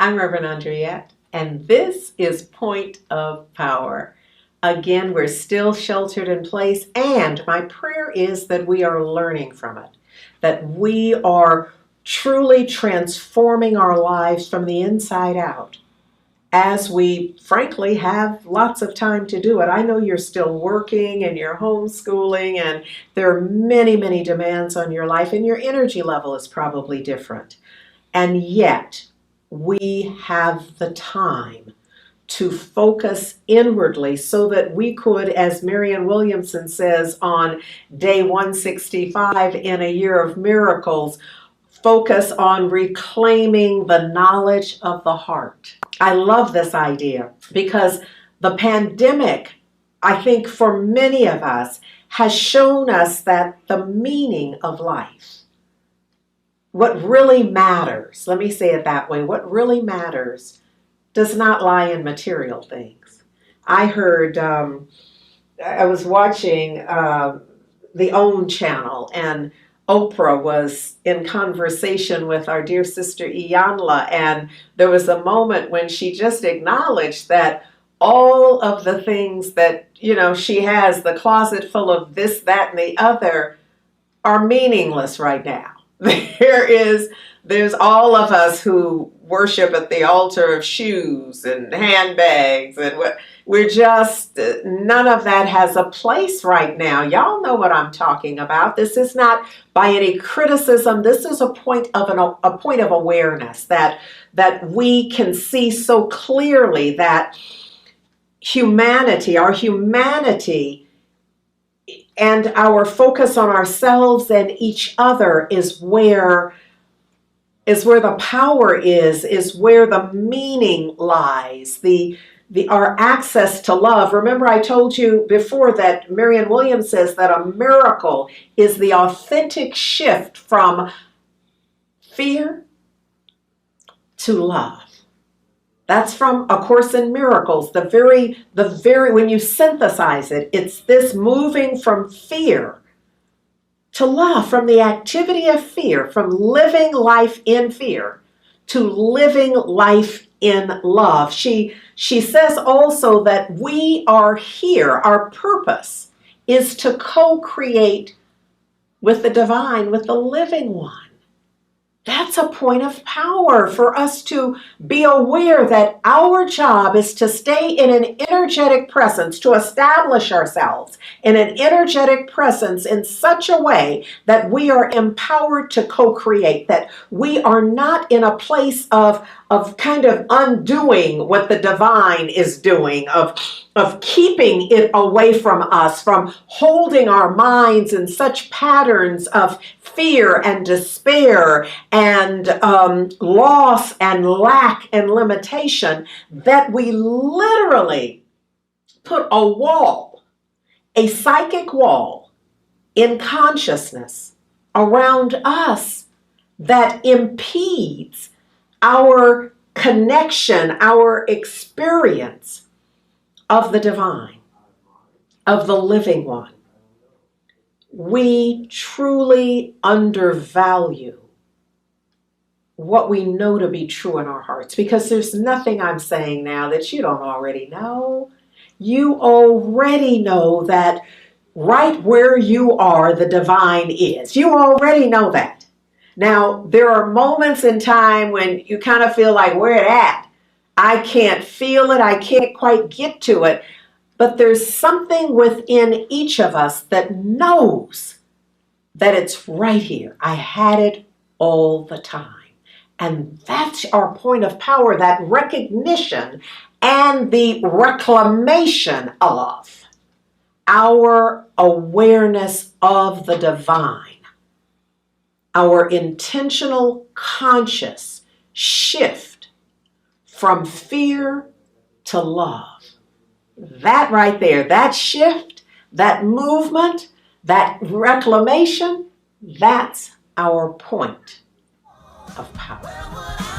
I'm Reverend Andriette, and this is Point of Power. Again, we're still sheltered in place, and my prayer is that we are learning from it, that we are truly transforming our lives from the inside out as we frankly have lots of time to do it. I know you're still working and you're homeschooling, and there are many, many demands on your life, and your energy level is probably different. And yet, we have the time to focus inwardly so that we could, as Marianne Williamson says on day 165 in A Year of Miracles, focus on reclaiming the knowledge of the heart. I love this idea because the pandemic, I think for many of us, has shown us that the meaning of life, what really matters, let me say it that way, what really matters does not lie in material things. I heard, I was watching the OWN channel, and Oprah was in conversation with our dear sister Iyanla, and there was a moment when she just acknowledged that all of the things that, she has, the closet full of this, that, and the other, are meaningless right now. There's all of us who worship at the altar of shoes and handbags, and we're just, none of that has a place right now. Y'all know what I'm talking about. This is not by any criticism. This is a point of awareness that we can see so clearly that our humanity and our focus on ourselves and each other is where the power is where the meaning lies, our access to love. Remember, I told you before that Marianne Williams says that a miracle is the authentic shift from fear to love. That's from A Course in Miracles. The very, when you synthesize it, it's this moving from fear to love, from the activity of fear, from living life in fear to living life in love. She says also that we are here. Our purpose is to co-create with the divine, with the living one. That's a point of power for us to be aware that our job is to stay in an energetic presence, to establish ourselves in an energetic presence in such a way that we are empowered to co-create, that we are not in a place of kind of undoing what the divine is doing, of keeping it away from us, from holding our minds in such patterns of fear and despair and loss and lack and limitation, that we literally put a wall, a psychic wall in consciousness around us that impedes our connection, our experience of the divine, of the living one. We truly undervalue what we know to be true in our hearts, because there's nothing I'm saying now that you don't already know. You already know that right where you are, the divine is. You already know that. Now, there are moments in time when you kind of feel like, where it at? I can't feel it. I can't quite get to it. But there's something within each of us that knows that it's right here. I had it all the time. And that's our point of power, that recognition and the reclamation of our awareness of the divine, our intentional, conscious shift from fear to love. That right there, that shift, that movement, that reclamation, that's our point of power.